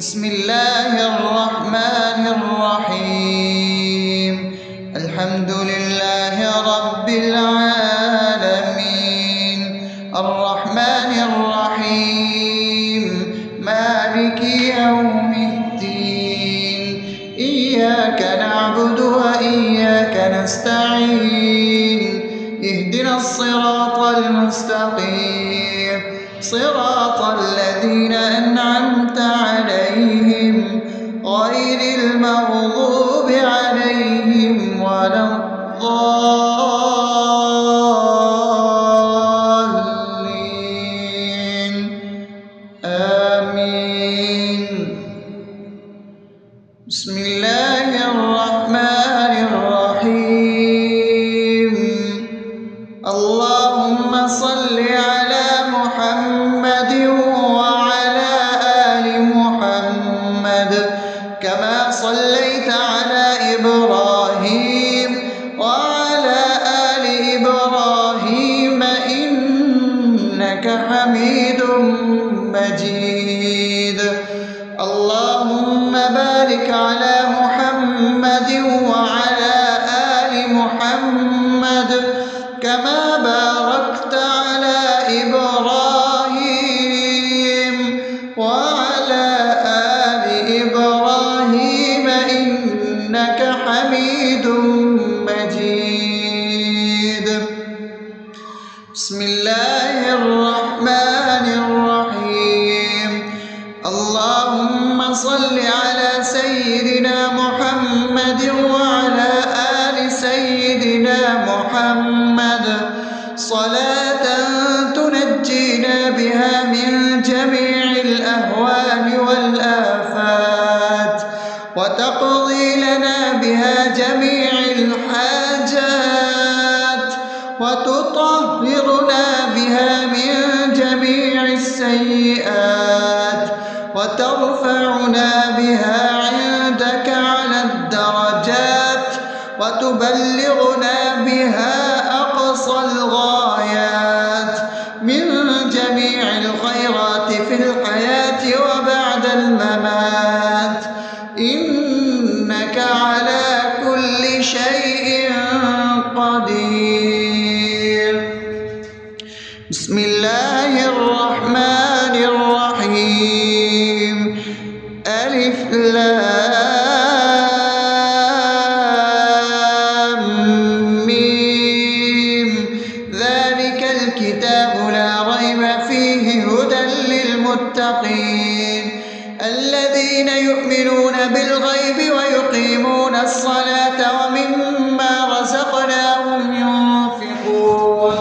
بسم الله الرحمن الرحيم. الحمد لله رب العالمين، الرحمن الرحيم، مالك يوم الدين. إياك نعبد وإياك نستعين، اهدنا الصراط المستقيم، صراط الذين أنعمت عليهم غير المغضوب عليهم ولا الضالين. آمين. بسم الله الرحمن الرحيم. اللهم صل على محمد وعلى آل محمد كما صليت على إبراهيم وعلى آل إبراهيم إنك حميد مجيد. اللهم بارك على محمد وعلى آل محمد كما باركت على إبراهيم وعلى آل إبراهيم إنك حميد مجيد. بسم الله الرحمن الرحيم. اللهم صل على سيدنا محمد وعلى آل سيدنا محمد صلاة تنجينا بها من جميع الأهوال والآفات وتقضي لنا بها جميع الحاجات وتطهرنا بها من جميع السيئات وترفعنا بها عندك على الدرجات وتبلغنا بها أقصى الغايات من جميع الخيرات في الحياة وبعد الممات، إنك على كل شيء قدير. بسم الله الرحمن الرحيم. ألف لام ميم. ذلك الكتاب لا ريب فيه هدى للمتقين الذين يؤمنون بالغيب ويقيمون الصلاة ومما رزقناهم ينفقون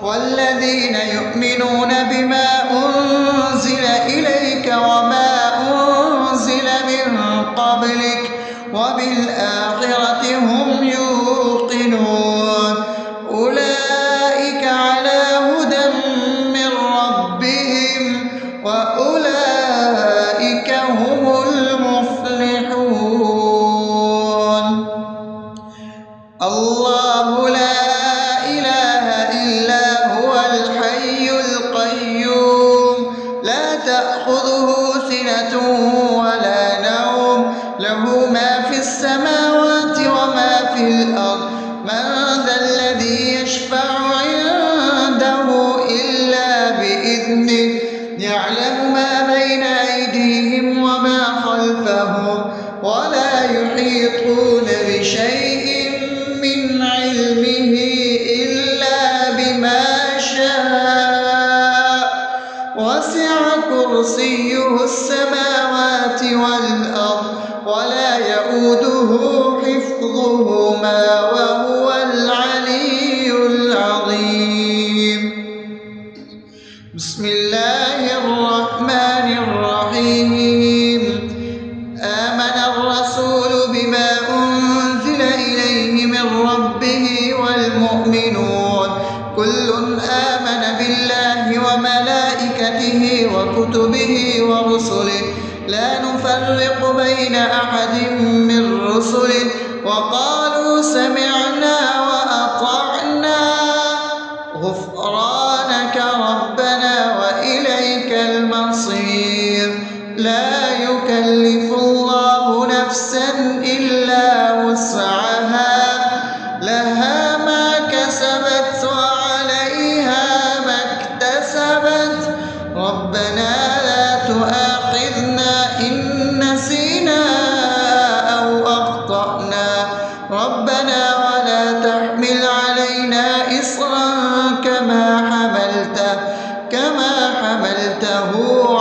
والذين يؤمنون بما أنزل إليك وما أنزل من قبلك وبالآخرة هم يوقنون أولئك على هدى من ربهم وأولئك هم المفلحون. الله لا إله إلا هو الحي القيوم لا تأخذه سنة ولا نوم له ما في السماوات وما في الأرض. من ذا الذي يشفع عنده إلا بإذنه يعلم ما بين أيديهم وما خلفهم ولا يحيطون بشيء من علمه إلا بما شاء وسع كرسيه السماوات والأرض ولا يؤوده حفظهما وهو العلي العظيم. بسم الله الرحمن الرحيم. آمن الرسول بما أنزل إليه من ربه والمؤمنون كل آمن بالله وملائكته وكتبه ورسله لا نفرق بين أحد من رسله وقالوا سمعنا وأطعنا غفرانك ربنا وإليك المصير. لا يكلف يكلف الله نفسا إلا وسعها لها ما كسبت وعليها ما اكتسبت ربنا لا تؤاخذنا إن نسينا أو أخطأنا ربنا ولا تحمل علينا إصرا كما حملته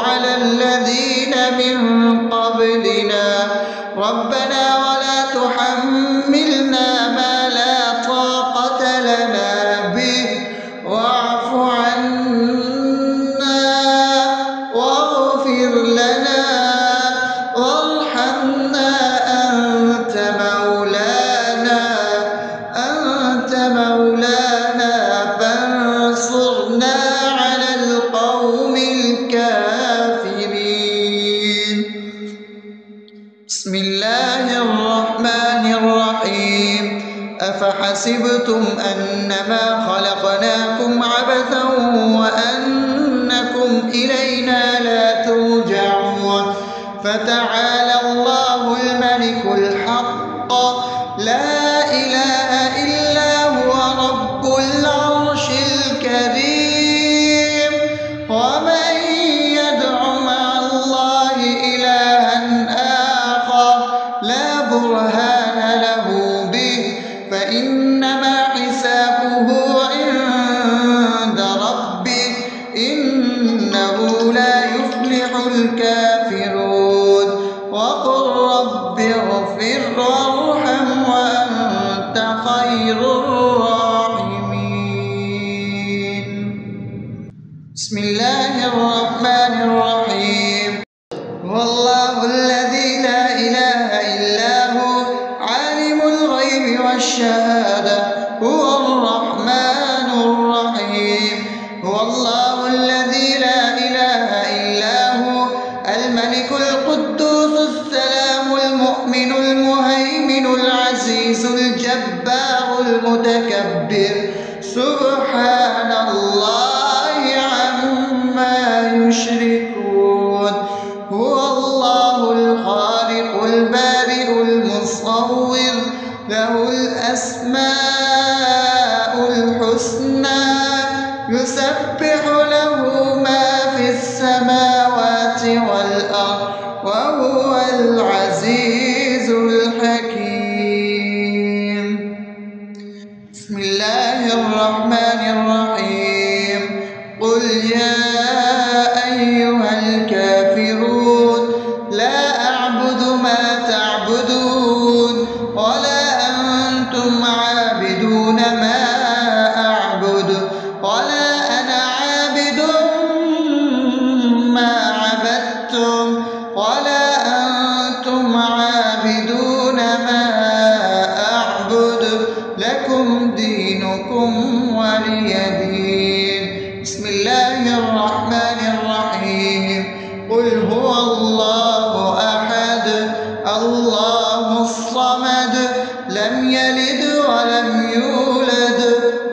على الذين من قبلنا ربنا ولا تحملنا ما لا طاقة لنا به واعف عنا واغفر لنا وارحمنا أنت مولانا فانصرنا على القوم الكافرين. بسم الله الرحمن الرحيم أفحسبتم أنما خلقناكم عبثا وأنكم إلينا لا ترجعون فتعالى الله الملك الحق لا إله إلا هو رب العرش الكريم ومن يدع مع الله إلها آخر لا برهان له به فإنما حسابه عند ربه إنه لا يفلح الكافرون وقل رب اغفر وارحم وأنت خير الراحمين. بسم الله الرحمن الرحيم هو الله الذي لا إله إلا هو عالم الغيب والشهادة هو الرحمن الرحيم هو الله الذي لا إله إلا هو الملك القدوس السلام المؤمن المهيمن العزيز الجبار المتكبر سبحان الله عما يشركون هو الله الخالق البارئ المصور له الأسماء الحسنى يسبح له ما في السماوات والأرض وهو العزيز الحكيم. بسم الله الرحمن الرحيم قل يا أيها الكافرون لا أعبد ما تعبدون ولا أنتم عابدون ما أعبد ولا أنا عابد ما عبدتم ولا أنتم عابدون ما أعبد لكم دينكم ولي دين. بسم الله الرحمن الرحيم قل هو الله أحد الله الصمد لم يلد ولم يولد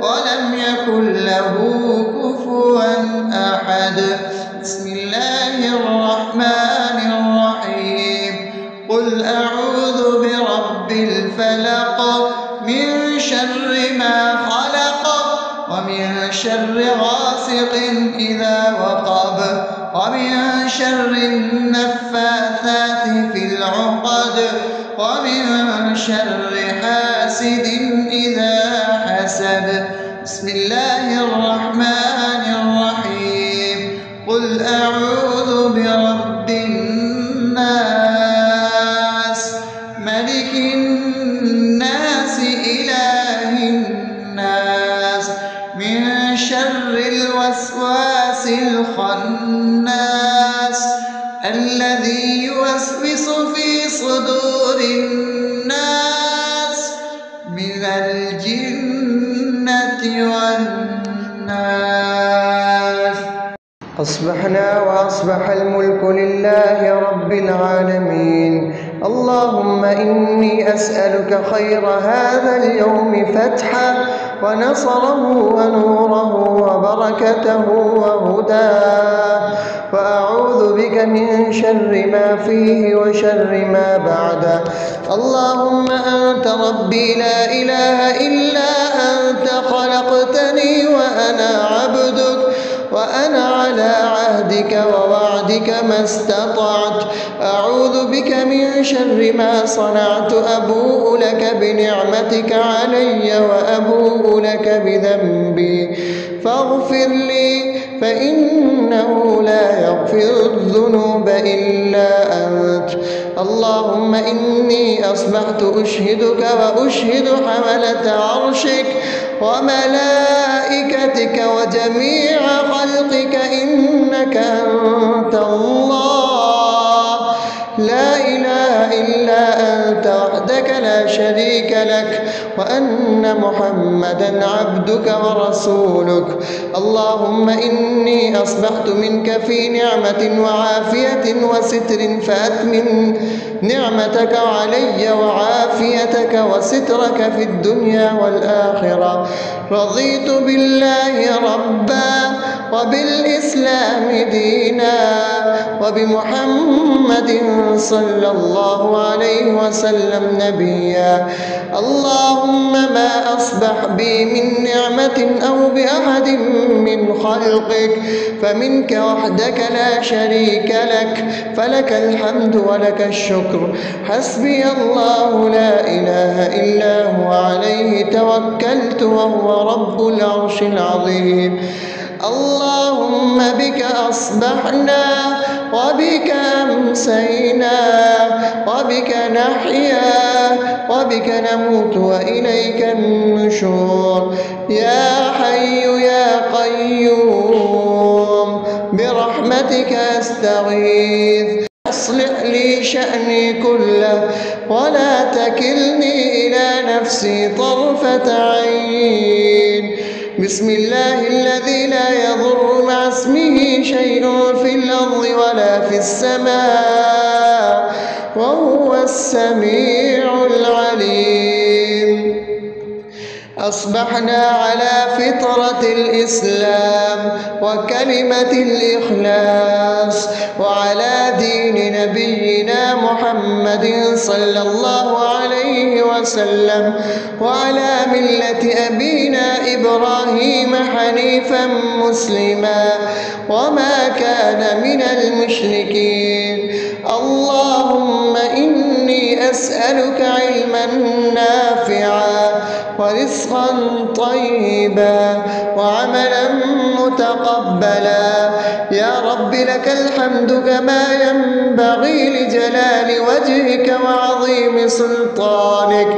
ولم يكن له كفوا أحد. بسم الله الرحمن الرحيم قل أعوذ برب الفلق من شر ما خلق ومن شر غاسق إذا وقب ومن شر النفاثات في العقد ومن شر حاسد إذا حسد. بسم الله الرحمن الرحيم قل أعوذ برب الناس ملك الناس إله الناس من شر الوسواس الخناس الذي يوسوس في صدور الناس من الجنة والناس. أصبحنا وأصبح الملك لله رب العالمين. اللهم إني أسألك خير هذا اليوم فتحا ونصره ونوره وبركته وهداه، وأعوذ بك من شر ما فيه وشر ما بعده. اللهم أنت ربي لا إله إلا أنت، خلقتني وأنا عبدك، وأنا على عهدك ووعدك ما استطعت. أعوذ بك من شر ما صنعت، أبوء لك بنعمتك علي وأبوء لك بذنبي، فاغفر لي فإنه لا يغفر الذنوب إلا أنت. اللهم إني أصبحت أشهدك وأشهد حملة عرشك وملائكتك وجميع خلقك إنك أنت الله، لا إله إلا أنت وحدك لا شريك لك، وأن محمدا عبدك ورسولك. اللهم إني أصبحت منك في نعمة وعافية وستر، فأتمم نعمتك علي وعافيتك وسترك في الدنيا والآخرة. رضيت بالله ربا وبالإسلام دينا وبمحمد صلى الله عليه وسلم نبيا. اللهم ما أصبح بي من نعمة أو بأحد من خلقك فمنك وحدك لا شريك لك، فلك الحمد ولك الشكر. حسبي الله لا إله إلا هو، عليه توكلت وهو رب العرش العظيم. اللهم بك أصبحنا وبك أمسينا وبك نحيا وبك نموت وإليك النشور. يا حي يا قيوم برحمتك أستغيث، أصلح لي شأني كله ولا تكلني إلى نفسي طرفة عين. بسم الله الذي لا يضر مع اسمه شيء في الأرض ولا في السماء وهو السميع العليم. أصبحنا على فطرة الإسلام وكلمة الإخلاص وعلى دين نبينا محمد صلى الله عليه وسلم وعلى ملة أبينا إبراهيم حنيفا مسلما وما كان من المشركين. اللهم إني أسألك علما نافعا ورزقا طيبا وعملا متقبلا. يا رب لك الحمد كما ينبغي لجلال وجهك وعظيم سلطانك.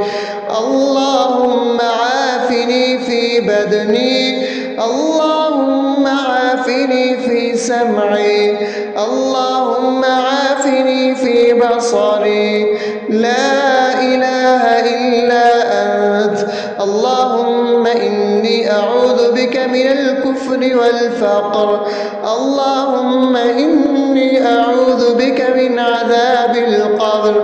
اللهم عافني في بدني، اللهم عافني في سمعي، اللهم عافني في بصري. لا إله إلا أنت. اللهم إني أعوذ بك من الكفر والفقر. اللهم إني أعوذ بك من عذاب القبر.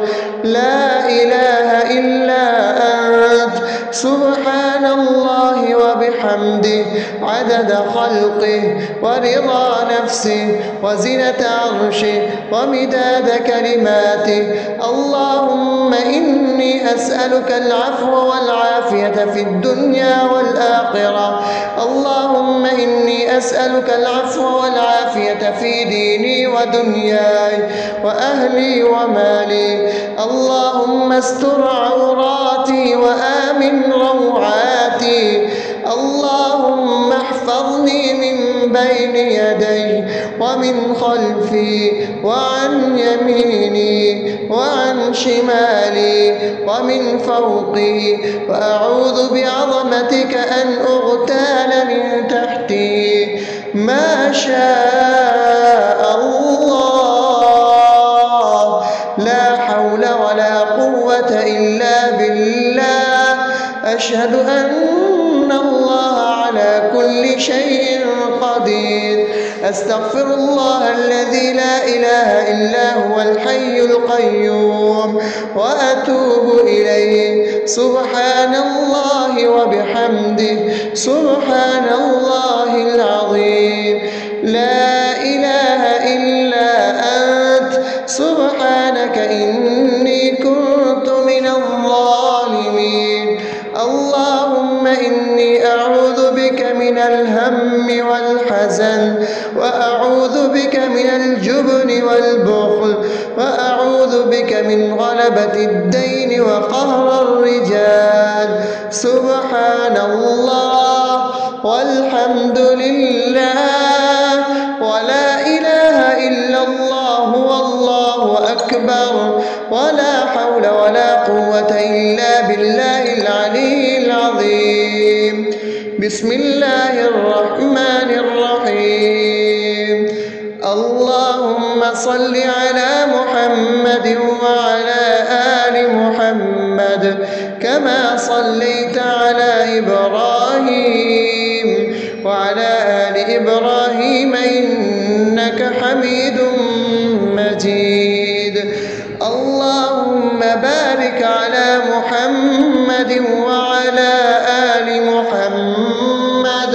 لا إله إلا أنت. سبحان الله وبحمده عدد خلقه ورضا نفسه وزنة عرشه ومداد كلماته. اللهم إني أسألك العفو والعافية في الدنيا والآخرة. اللهم إني أسألك العفو والعافية في ديني ودنياي وأهلي ومالي. اللهم استر عوراتي وآمن روعاتي. اللهم احفظني من بين يدي ومن خلفي وعن يميني وعن شمالي ومن فوقي، وأعوذ بعظمتك أن أغتال من تحتي. ما شاء الله، لا حول ولا قوة إلا بالله. أشهد أن الله على على كل شيء قدير. أستغفر الله الذي لا إله إلا هو الحي القيوم وأتوب إليه. سبحان الله وبحمده سبحان الله العظيم. لا إله إلا أنت سبحانك إني كنت من الظالمين. اللهم إني أعوذ بك من الهم والحزن، وأعوذ بك من الجبن والبخل، وأعوذ بك من غلبة الدين وقهر الرجال. سبحان الله والحمد لله ولا إله إلا الله والله أكبر ولا حول ولا قوة إلا بالله العلي العظيم. بسم الله الرحمن الرحيم. اللهم صل على محمد وعلى آل محمد كما صليت على إبراهيم وعلى آل إبراهيم إنك حميد مجيد. اللهم بارك على محمد وعلى آل محمد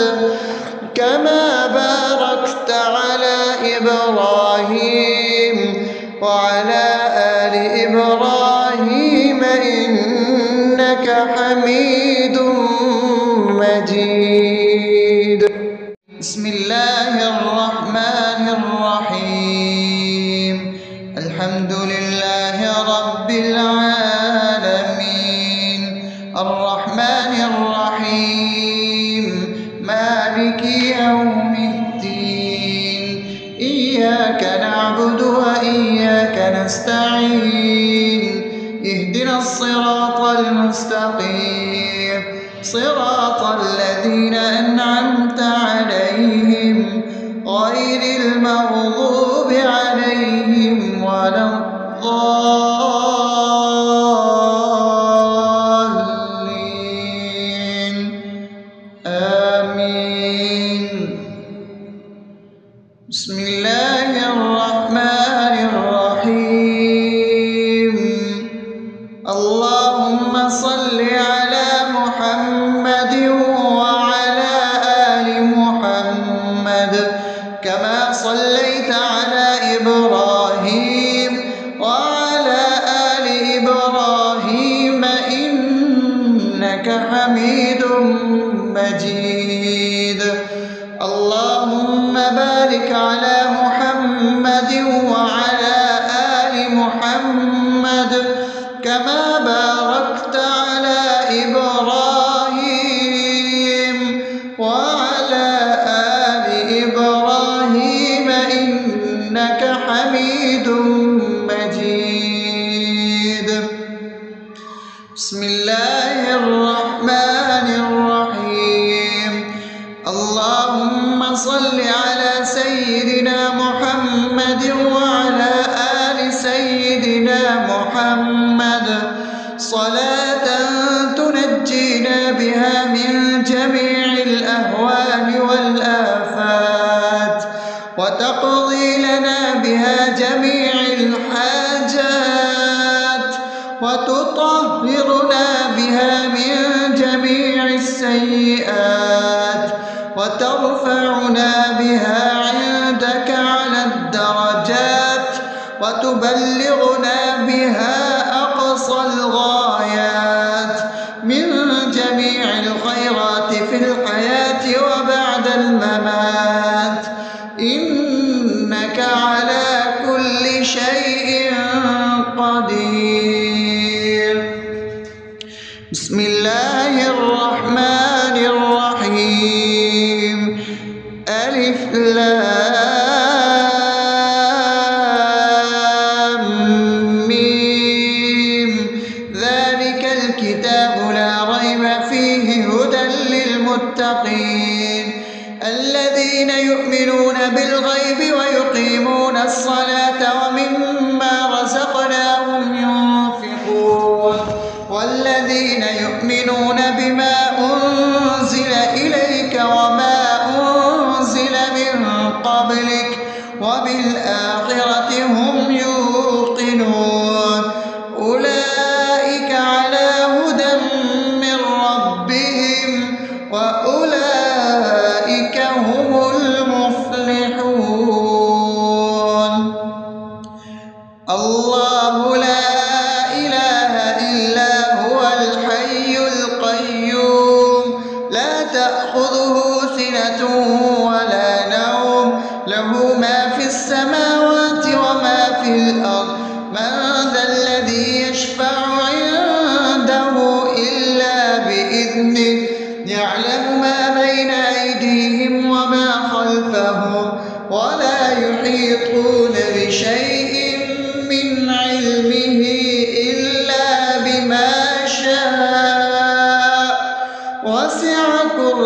كما باركت على إبراهيم وعلى آل إبراهيم إنك حميد مجيد. بسم الله الرحمن الرحيم. الحمد لله رب العالمين الرحمن الرحيم مالك يوم الدين. إياك نعبد وإياك نستعين. اهدنا الصراط المستقيم صراط الذين أنعمت عليهم غير المغضوب عليهم ولا الضالين. آمين. بسم الله الرحمن الرحيم. اللهم صل على محمد وعلى آل محمد كما صليت على إبراهيم وعلى آل إبراهيم إنك حميد مجيد. اللهم بارك على محمد وعلى آل محمد كما باركت على إبراهيم وعلى آل إبراهيم إنك حميد مجيد. بسم الله الرحمن الرحيم. اللهم صل على سيدنا محمد وعلى آل سيدنا محمد صلاة تنجينا بها من جميع الأهوال والآفات وتقضي لنا بها جميع الحاجات وتطهرنا بها من جميع السيئات وترفعنا بها عندك على الدرجات وتبلغنا بها أقصى الغايات من جميع الخيرات في الحياة وبعد الممات إنك على كل شيء قدير. بسم الله الرحمن الرحيم. ألف لام ميم. ذلك الكتاب لا ريب فيه هدى للمتقين الذين يؤمنون بالغيب ويقيمون الصلاة ومما رزقناهم ينفقون والذين يؤمنون بما أنزل إليك وما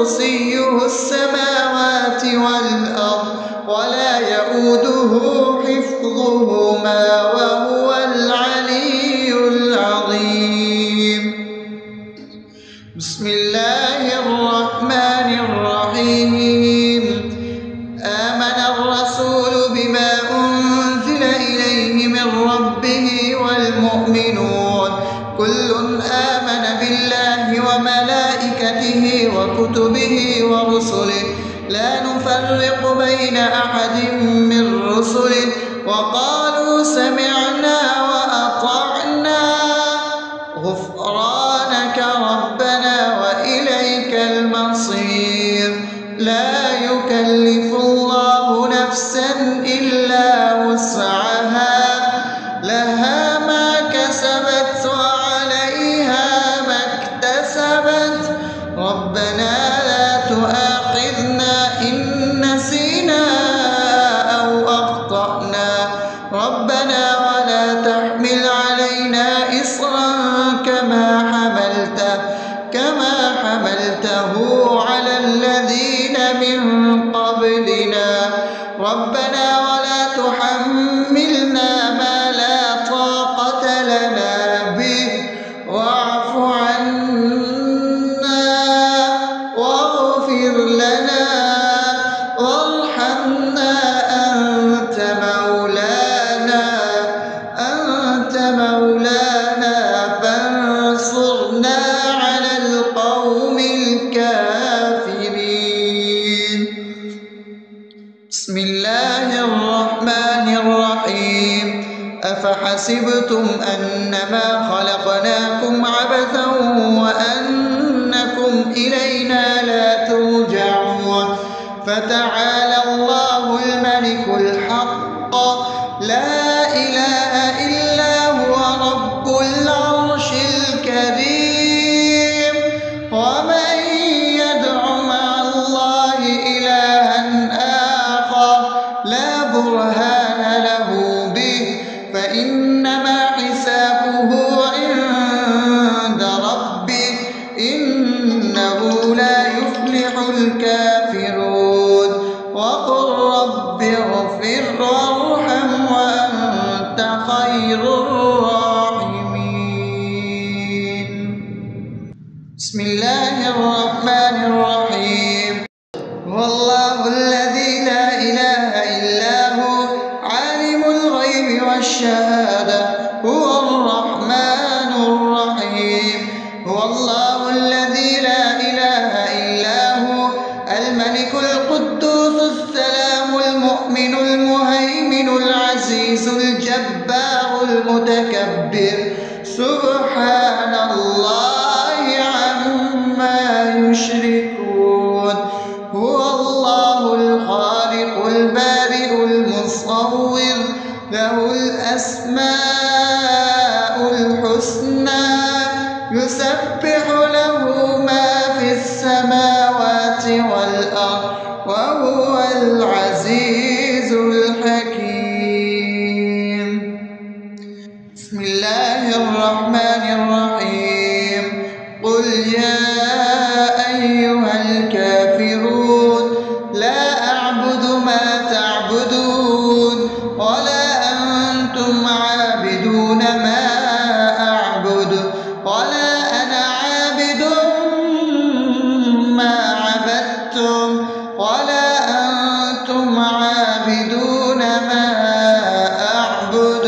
كرسيه السماوات والأرض ولا يؤوده حفظهما وهو العلي العظيم. بسم الله الرحمن الرحيم. آمن الرسول بما أنزل إليه من ربه والمؤمنون كل آمن بالله وملائكته وكتبه ورسله لا نفرق بين أحد من رسله وقالوا سمعنا وأطعنا غفرانك ربنا وإليك المصير. لا يكلف الله نفسا إلا وسعها لها ما كسبت وعليها ما اكتسبت ربنا لا تؤاخذنا إن نسينا أو أخطأنا ربنا ولا تحمل علينا إصرا كما حملته على الذين من قبلنا ربنا ولا تحملنا ما لا طاقة لنا به واعف عنا واغفر لنا وارحمنا أنت مولانا فانصرنا على القوم الكافرين. بسم الله الرحمن الرحيم. أفحسبتم أنما خلقناكم عبثا وأنكم إلينا لا ترجعون فتعالى الله الملك الحق لا إله إلا هو رب العرش الكريم. ومن يدع مع الله إلها آخر لا برهان له به فإنما حسابه عند ربه إنه لا يفلح الكافرون. وقل رب اغفر وارحم وأنت خير الراحمين. بسم الله الرحمن الرحيم. هو الله الذي لا إله إلا هو عالم الغيب والشهادة هو الرحمن الرحيم. هو الله الذي لا إله إلا هو الملك القدوس السلام المؤمن المهيمن العزيز الجبار المتكبر سبحان الله عما يشركون. هو الله الخالق البارئ المصور له الأسماء الحسنى يسبح له ما في السماوات والأرض وهو العزيز الحكيم. بسم الله الرحمن الرحيم. قل يا أيها الكافرون لا أعبد ما تعبدون ولا أنتم عابدون ما أعبد ولا أنا عابد ما عبدتم ولا أنتم عابدون ما أعبد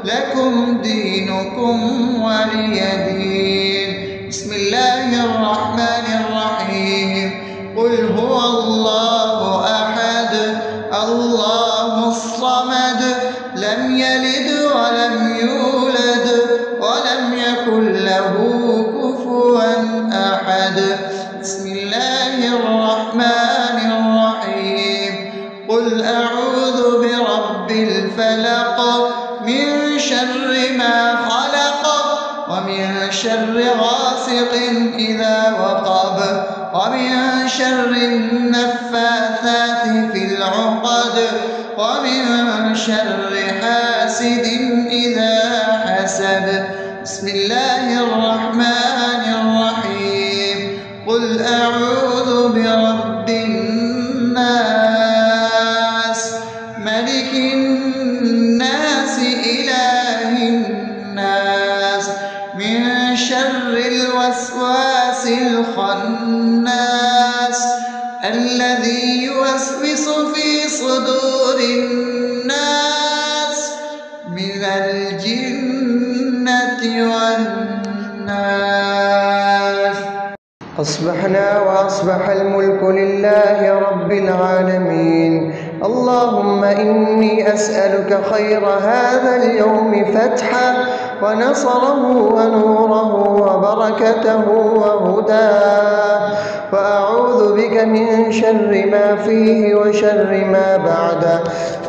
لكم دينكم ولي دين. بسم الله الرحمن الرحيم. قل هو الله أحد الله الصمد لم يلد ولم يولد ولم يكن له كفوا أحد. بسم الله الرحمن الرحيم. قل أعوذ برب الفلق من شر ما خلق ومن شر غاسق إذا وقب ومن شر النفاثات في العقد ومن شر حاسد إذا حسد. بسم الله الرحمن الرحيم. قل أعوذ الناس من شر الوسواس الخناس الذي يوسوس في صدور الناس من الجنة والناس. أصبحنا وأصبح الملك لله رب العالمين. اللهم إني أسألك خير هذا اليوم فتحه ونصره ونوره وبركته وهداه، وأعوذ بك من شر ما فيه وشر ما بعده.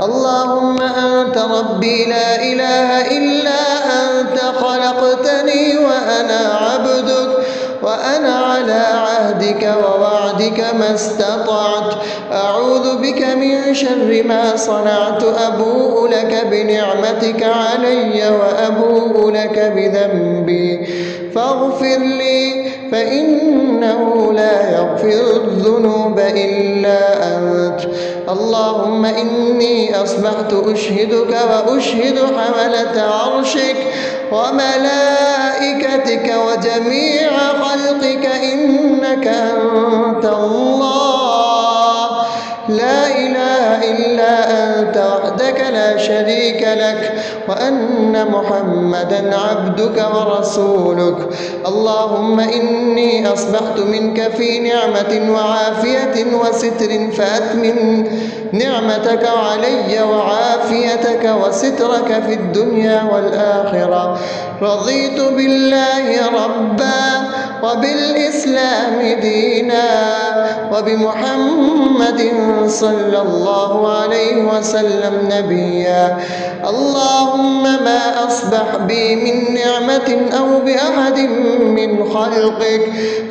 اللهم أنت ربي لا إله إلا أنت، خلقتني وأنا عبدك، وأنا على عهدك ووعدك ما استطعت. أعوذ بك من شر ما صنعت، أبوء لك بنعمتك علي وأبوء لك بذنبي فاغفر لي، فإنه لا يغفر الذنوب إلا أنت. اللهم إني أصبحت أشهدك وأشهد حملة عرشك وملائكتك وجميع خلقك إنك أنت الله لا إله إلا أنت وحدك لا شريك لك، وأن محمدا عبدك ورسولك. اللهم إني أصبحت منك في نعمة وعافية وستر، فأتمم نعمتك علي وعافيتك وسترك في الدنيا والآخرة. رضيت بالله ربا وبالإسلام دينا وبمحمد صلى الله عليه وسلم نبيا. اللهم ما أصبح بي من نعمة أو بأحد من خلقك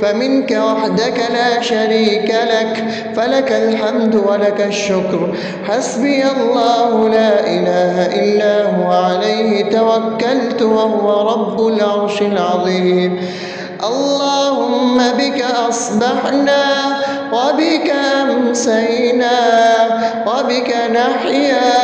فمنك وحدك لا شريك لك، فلك الحمد ولك الشكر. حسبي الله لا إله إلا هو، عليه توكلت وهو رب العرش العظيم. اللهم بك أصبحنا وبك أمسينا وبك نحيا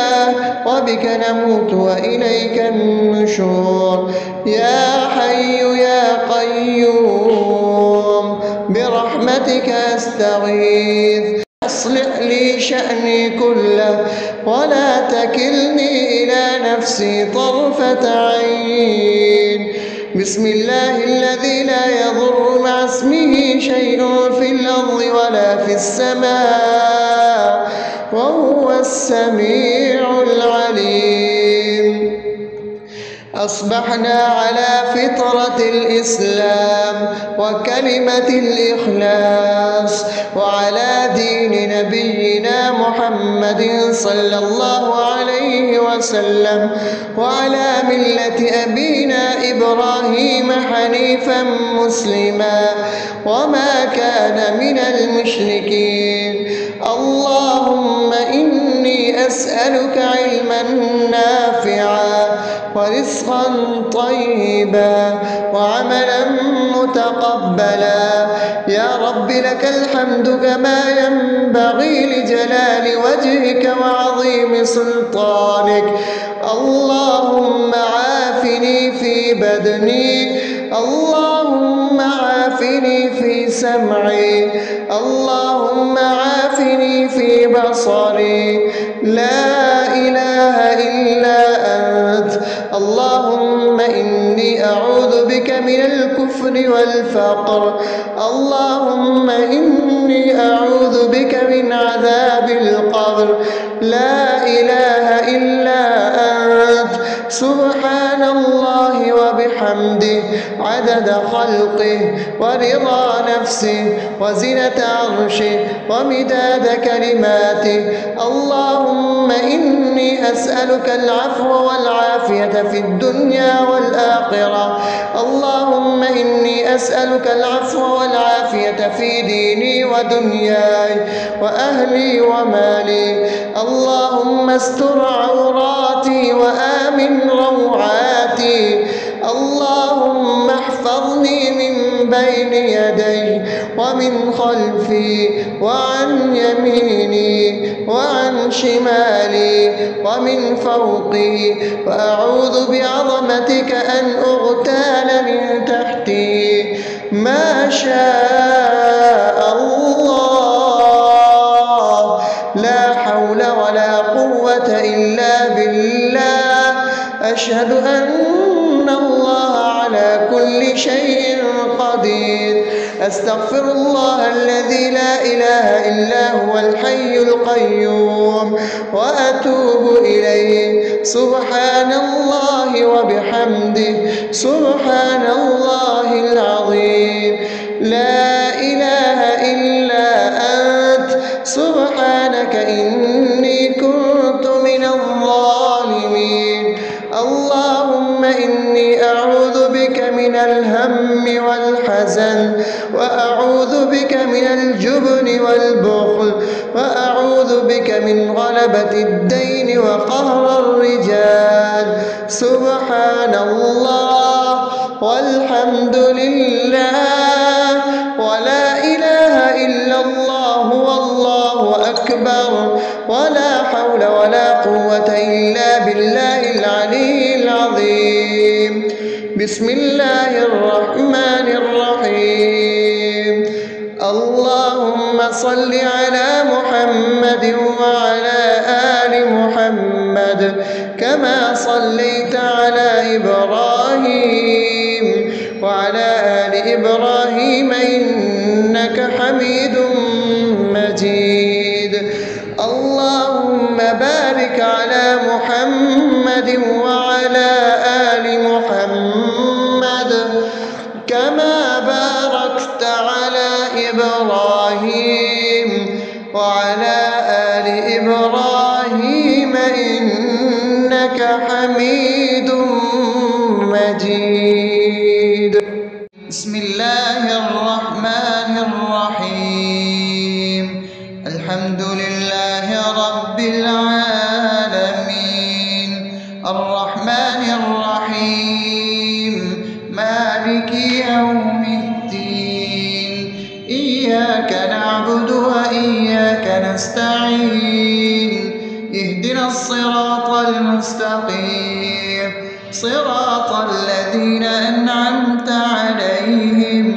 وبك نموت وإليك النشور. يا حي يا قيوم برحمتك أستغيث، أصلح لي شأني كله ولا تكلني إلى نفسي طرفة عين. بسم الله الذي لا يضر مع اسمه شيء في الأرض ولا في السماء وهو السميع العليم. أصبحنا على فطرة الإسلام وكلمة الإخلاص وعلى دين نبينا محمد صلى الله عليه وسلم وعلى ملة أبينا إبراهيم حنيفا مسلما وما كان من المشركين. اللهم إني أسألك علما نافعا ورزقا طيبا وعملا متقبلا. يا رب لك الحمد كما ينبغي لجلال وجهك وعظيم سلطانك. اللهم عافني في بدني، اللهم عافني في سمعي، اللهم عافني في بصري. لا إله إلا أنت. اللهم إني أعوذ بك من الكفر والفقر. اللهم إني أعوذ بك من عذاب القبر. لا إله إلا أنت. سبحان الله وبحمده عدد خلقه ورضا نفسه وزنة عرشه ومداد كلماته. اللهم إني أسألك العفو والعافية في الدنيا والآخرة. اللهم إني أسألك العفو والعافية في ديني ودنياي وأهلي ومالي. اللهم استر عوراتي وآمن روعاتي. اللهم احفظني من بين يدي ومن خلفي وعن يميني وعن شمالي ومن فوقي، وأعوذ بعظمتك أن أغتال من تحتي. ما شاء الله، لا حول ولا قوة إلا بالله. أشهد أن الله على كل شيء قدير. أستغفر الله الذي لا إله إلا هو الحي القيوم وأتوب إليه. سبحان الله وبحمده، سبحان الله العظيم. لا إله إلا أنت، سبحانك إني كنت من الظالمين. اللهم إني أعوذ بك من الهم والحزن، وأعوذ بك من الجبن والبخل، وأعوذ بك من غلبة الدين وقهر الرجال. سبحان الله والحمد لله ولا إله إلا الله والله أكبر، ولا حول ولا قوة إلا بالله العلي العظيم. بسم الله الرحمن الرحيم. اللهم صل على محمد وعلى آل محمد كما صليت على إبراهيم وعلى آل إبراهيم إنك حميد مجيد. اللهم بارك على محمد وعلى آل محمد كما باركت على إبراهيم وعلى آل إبراهيم إنك حميد مجيد. بسم الله الرحمن الرحيم. الحمد لله رب العالمين، الرحمن الرحيم، مالك يوم الدين. إياك نعبد وإياك نستعين. اهدنا الصراط المستقيم، صراط الذين أنعمت عليهم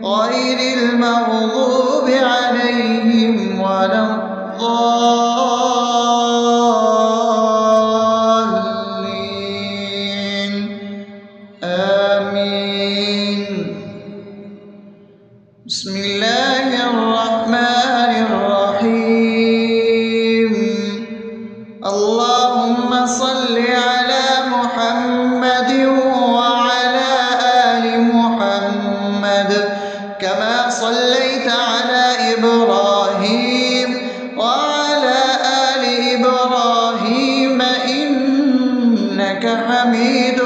غير المغضوب عليهم ولا الضالين. آمين. بسم الله الرحمن الرحيم. اللهم صل على محمد وعلى آل محمد كما صليت على إبراهيم وعلى آل إبراهيم إنك حميد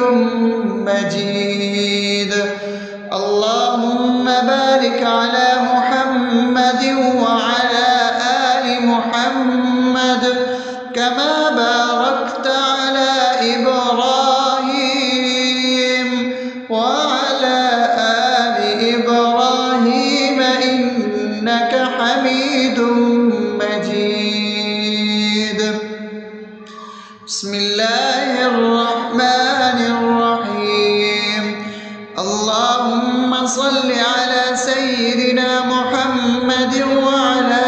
مجيد. اللهم بارك على محمد وعلى آل محمد كما باركت على إبراهيم وعلى آل إبراهيم إنك حميد مجيد. بسم الله الرحمن الرحيم. اللهم صل على سيدنا محمد وعلى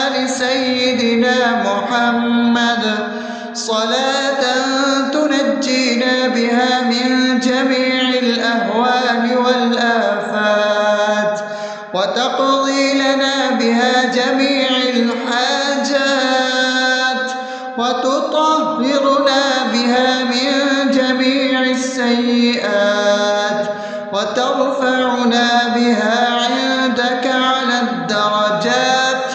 آل سيدنا محمد صلاة تنجينا بها من جميع الأهوال والآفات، وتقضي لنا بها جميع الحاجات، وتطهرنا بها من جميع السيئات، وترفعنا بها عندك على الدرجات،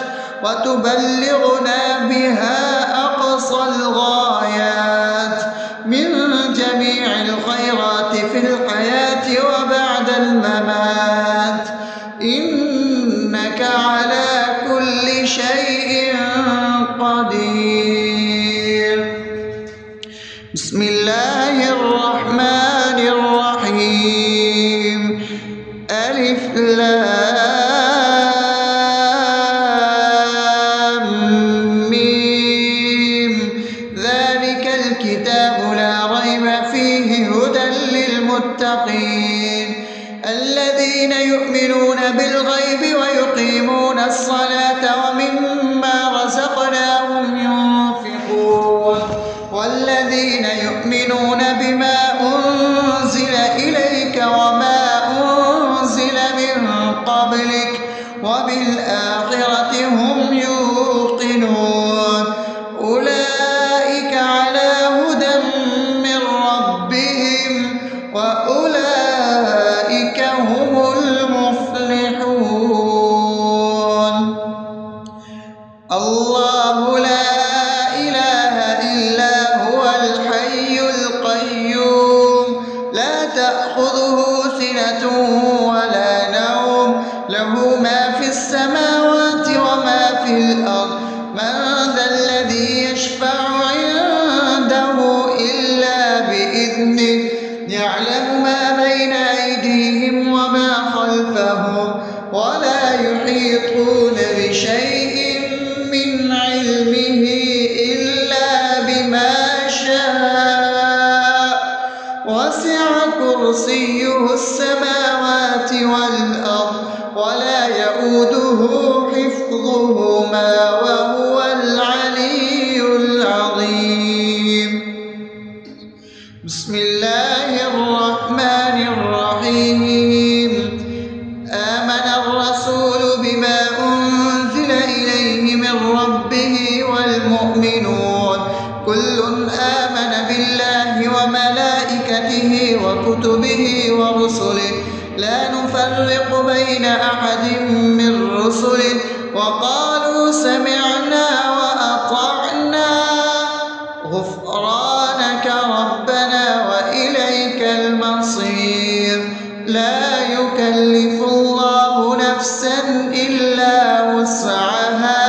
وتبلغنا بها أقصى الغايات من جميع الخيرات في الحياة وبعد الممات. إنك على كل شيء قدير. بسم الله الرحمن الرحيم. ألف لام ميم ذلك الكتاب لا ريب فيه هدى للمتقين الذين يؤمنون بالغيب ويقيمون الصلاة ومما رزقناهم ينفقون والذين يؤمنون بما أنزل إليك وما أنزل من قبلك وبالآخرة هم يوقنون أولئك على هدى من ربهم وأولئك هم المفلحون الله لا إله إلا هو الحي القيوم لا تأخذه سنة ولا نوم له ما في السماوات وما في الأرض من ذا الذي يشفع عنده إلا بإذنه يعلم ما بين أيديهم وما خلفهم ولا يحيطون بشيء من علمه إلا بما شاء وسع كرسيه السماوات والأرض ولا يؤوده حفظهما وهو العلي العظيم بسم الله الرحمن الرحيم آمن الرسول بما أنزل إليه من ربه والمؤمنون كل آمن بالله وملائكته وكتبه ورسله لا نفرق بين أحد من رسله وقالوا سمعنا وأطعنا غفرانك ربنا وإليك المصير لا يكلف الله نفسا إلا وسعها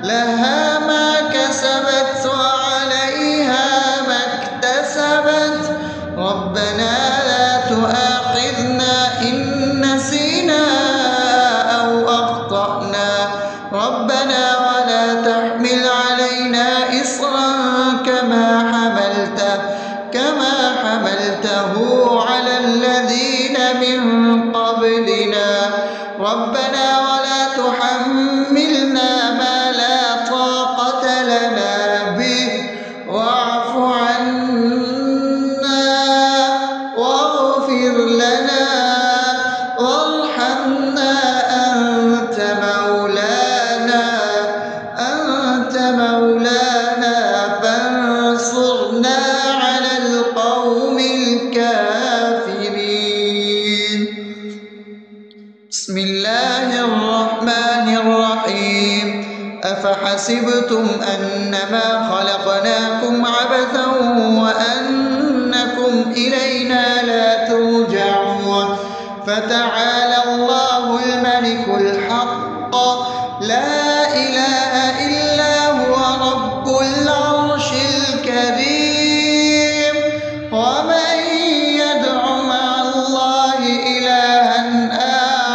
لها ما كسبت وعليها ما اكتسبت ربنا لا تؤاخذنا إن نسينا أو أخطأنا ربنا ولا تحمل علينا إصرا كما حملته على الذين من قبلنا ربنا ولا تحملنا ما لا طاقة لنا به واعف عنا واغفر لنا وارحمنا أنت مولانا فانصرنا على القوم الكافرين بسم الله الرحمن الرحيم أفحسبتم أنما خلقناكم عبثا وأنكم إلينا لا ترجعون فتعالى الله الملك الحق لا إله إلا هو رب العرش الكريم ومن يدع مع الله إلها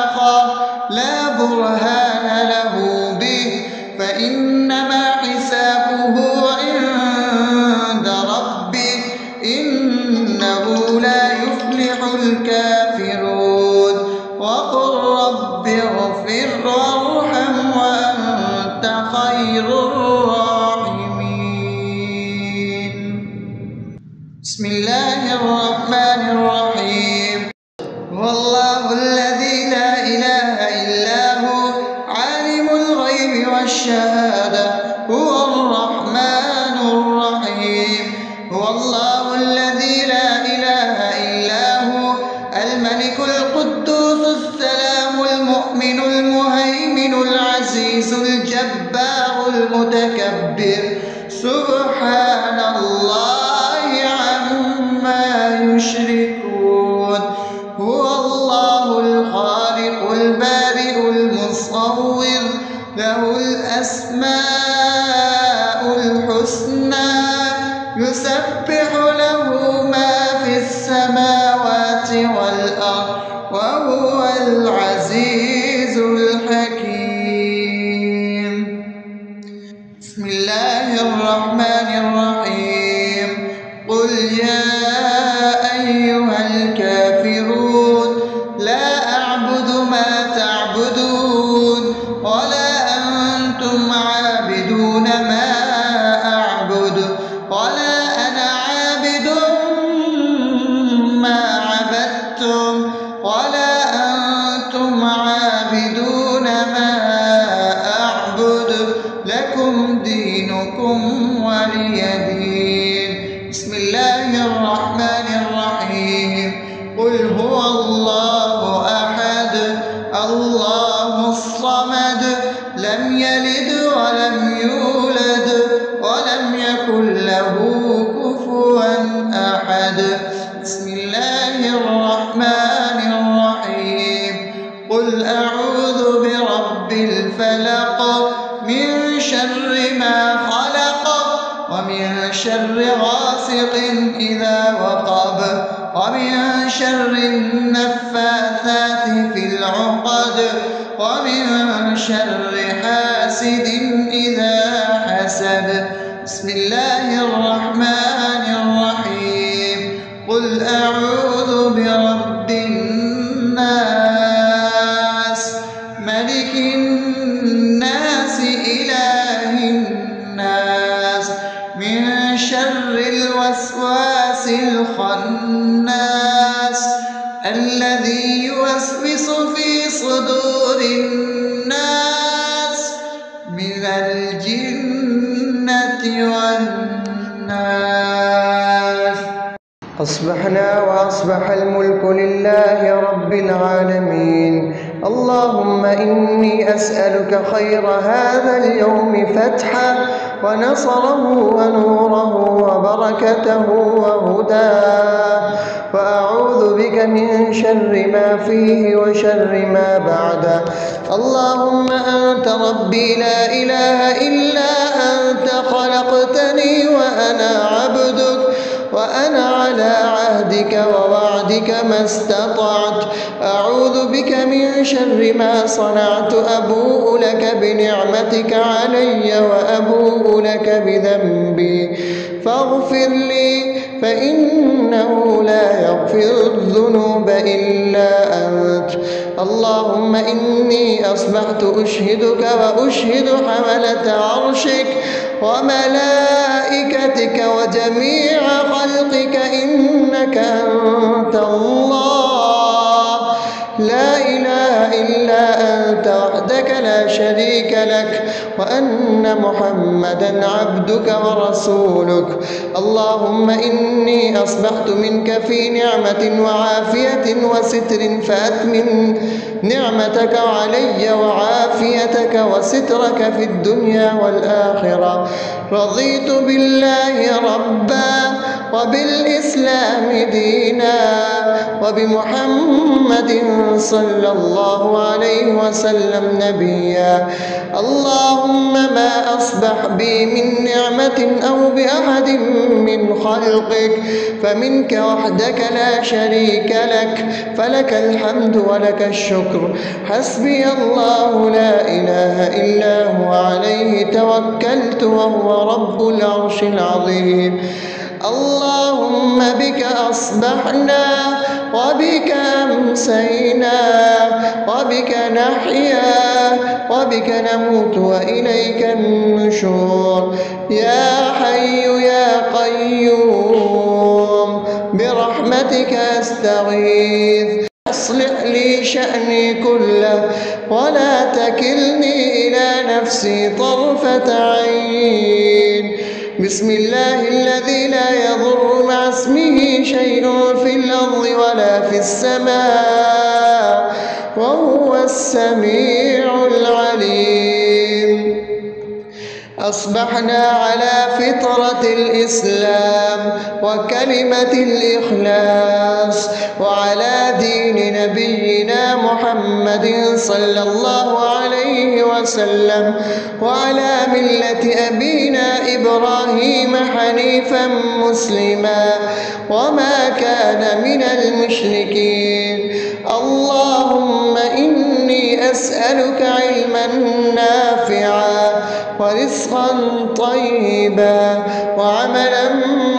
آخر لا برهان له به فإنما حسابه عند ربه إنه لا يفلح الكافرون وقل رب اغفر وارحم وأنت خير الراحمين بسم الله الرحمن الرحيم هو الله الذي لا إله إلا هو عالم الغيب والشهادة هو الرحمن الرحيم هو الله الذي لا إله إلا هو الملك القدوس السلام المؤمن المهيمن العزيز الجبار المتكبر سبحان الله عما يشركون هو الله الخالق البارئ المصور له الأسماء الحسنى يسبح له ما في السماوات والأرض وهو العزيز الحكيم. بسم الله الرحمن الرحيم. قل يا أيها الكافرون لا أعبد ما تعبدون ولا أنتم عابدون ما أعبد ولا أنا عابد ما عبدتم ولا أنتم عابدون ما أعبد لكم دينكم ولي دين. بسم الله الرحمن الرحيم. قل هو الله أحد الله الصمد لم يلد ولم يولد ولم يكن له كفوا أحد. بسم الله الرحمن الرحيم. قل أعوذ برب الفلق من شر ما خلق ومن شر غاسق إذا وقب ومن شر النفاثات في العقد ومن شر حاسد إذا حسد. بسم الله الرحمن الرحيم. قل أعوذ برب الناس ملك الناس إله الناس من شر الوسواس الخناس الذي يوسوس في صدور الناس من الجنة والناس. أصبحنا وأصبح الملك لله رب العالمين. اللهم إني أسألك خير هذا اليوم فتحه ونصره ونوره وبركته وهداه، وأعوذ بك من شر ما فيه وشر ما بعده. اللهم أنت ربي لا إله إلا أنت خلقتني وأنا عبدك وأنا على عهدك ووعدك ما استطعت. أعوذ بك من شر ما صنعت. أبوء لك بنعمتك علي وأبوء لك بذنبي فاغفر لي فإنه لا يغفر الذنوب إلا أنت. اللهم إني أصبحت أشهدك وأشهد حملة عرشك وملائكتك وجميع خلقك إنك أنت الله لا إله إلا أنت وحدك لا شريك لك، وأن محمدا عبدك ورسولك. اللهم إني أصبحت منك في نعمة وعافية وستر فأتمم نعمتك علي وعافيتك وسترك في الدنيا والآخرة. رضيت بالله ربا وبالإسلام دينا وبمحمد صلى الله عليه وسلم نبيا. اللهم ما أصبح بي من نعمة أو بأحد من خلقك فمنك وحدك لا شريك لك، فلك الحمد ولك الشكر. حسبي الله لا إله إلا هو عليه توكلت وهو رب العرش العظيم. اللهم بك أصبحنا وبك أمسينا وبك نحيا وبك نموت وإليك النشور. يا حي يا قيوم برحمتك أستغيث أصلح لي شأني كله ولا تكلني إلى نفسي طرفة عين. بسم الله الذي لا يضر مع اسمه شيء في الأرض ولا في السماء وهو السميع العليم. أصبحنا على فطرة الإسلام وكلمة الإخلاص وعلى دين نبينا محمد صلى الله عليه وسلم وعلى ملة أبينا إبراهيم حنيفا مسلما وما كان من المشركين. اللهم أسألك علما نافعا ورزقا طيبا وعملا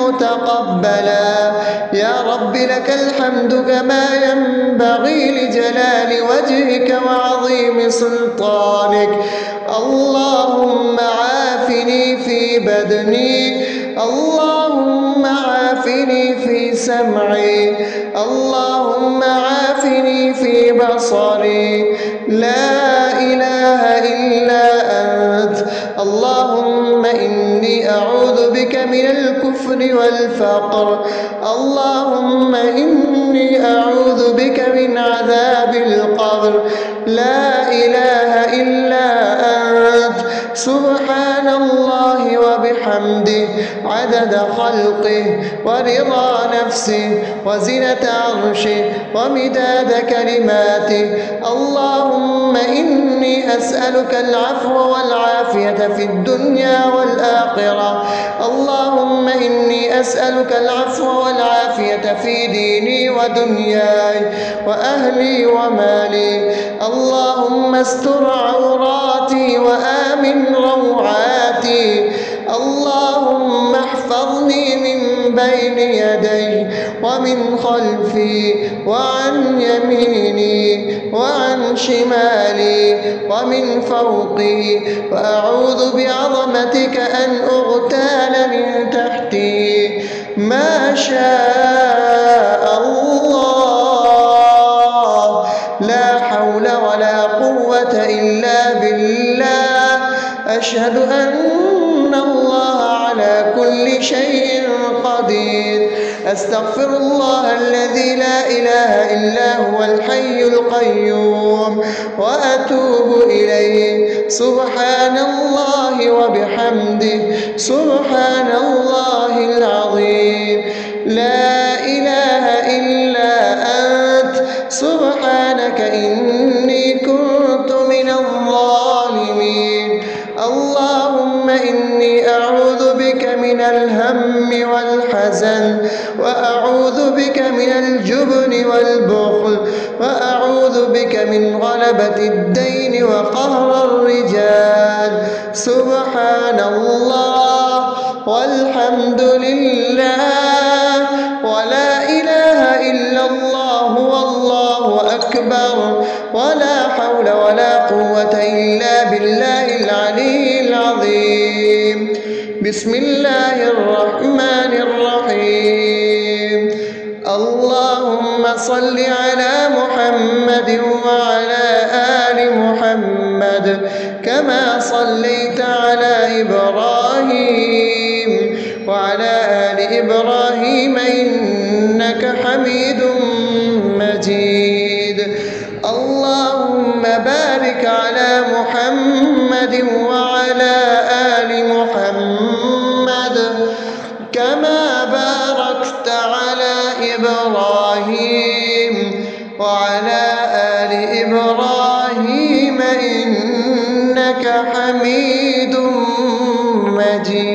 متقبلا. يا رب لك الحمد كما ينبغي لجلال وجهك وعظيم سلطانك. اللهم عافني في بدني، اللهم عافني في سمعي، اللهم عافني في بصري. لا إله إلا أنت. اللهم إني أعوذ بك من الكفر والفقر. اللهم إني أعوذ بك من عذاب القبر. لا إله إلا أنت. سبحان الله وبحمده عدد خلقه ورضا نفسه وزنة عرشه ومداد كلماته. اللهم إني أسألك العفو والعافية في الدنيا والآخرة. اللهم إني أسألك العفو والعافية في ديني ودنياي وأهلي ومالي. اللهم استر عوراتي وآمن روعاتي. اللهم احفظني من بين يدي ومن خلفي وعن يميني وعن شمالي ومن فوقي، وأعوذ بعظمتك أن أغتال من تحتي. ما شاء الله. لا حول ولا قوة إلا بالله. أشهد أن الله على كل شيء قدير. أستغفر الله الذي لا إله إلا هو الحي القيوم وأتوب إليه. سبحان الله وبحمده سبحان الله العظيم. لا إله إلا أنت. سبحانك إني كنت من الظالمين. اللهم إني أعوذ بك من الهم والحزن، وأعوذ بك من الجبن والبخل، وأعوذ بك من غلبة الدين وقهر الرجال. سبحان الله والحمد لله ولا إله إلا الله والله أكبر ولا حول ولا قوة إلا بالله العلي العظيم. بسم الله الرحمن الرحيم. اللهم صل على محمد وعلى آل محمد كما صليت على إبراهيم وعلى آل إبراهيم إنك حميد مجيد. اللهم بارك على محمد وعلى آل محمد كما باركت على إبراهيم وعلى آل إبراهيم إنك حميد مجيد.